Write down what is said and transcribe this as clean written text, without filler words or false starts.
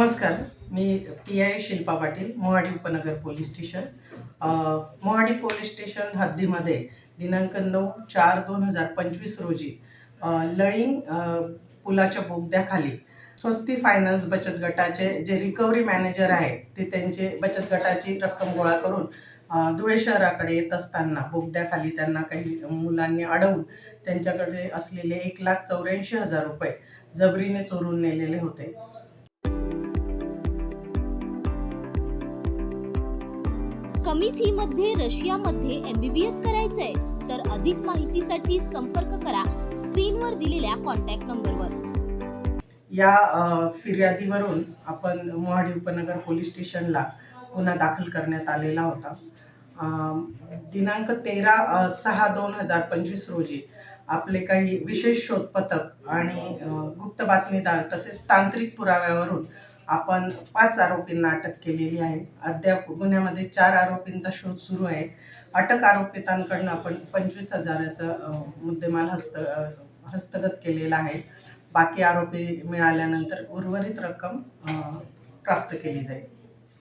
नमस्कार, मी PI शिल्पा पाटील, मोहाडी उपनगर police station. Mohadi police station हद्दीमध्ये दिनांक 9/4/2025 रोजी लळिंग पुलाच्या बोगद्याखाली स्वस्ती फायनान्स बचत गटाचे जे रिकव्हरी मॅनेजर आहे ते त्यांचे बचत गटाची रक्कम गोळा करून धुळे शहराकडे येत असताना बोगद्याखाली त्यांना काही मुलांनी अडवून त्यांच्याकडे असलेले 1,84,000 रुपये जबरीने चोरून नेलेले होते. कमी फी मध्ये रशियामध्ये MBBS करायचंय तर अधिक माहितीसाठी संपर्क करा स्क्रीनवर दिलेल्या कॉन्टॅक्ट नंबरवर. या फिर्यादीवरून आपण मोहाडी उपनगर पोलीस स्टेशनला गुन्हा दाखल करण्यात आलेला होता. दिनांक 13/6/2025 रोजी आपले काही विशेष शोध पथक आणि गुप्त बातमीदार तसेच तांत्रिक पुराव्यावरून आपण 5 आरोपींना अटक केलेली आहे. अद्याप गुन्ह्यामध्ये 4 आरोपींचा शोध सुरू आहे. अटक आरोपितांकडून आपण 25,000चा मुद्देमाल हस्तगत केलेला आहे. बाकी आरोपी मिळाल्यानंतर उर्वरित रक्कम प्राप्त केली जाईल.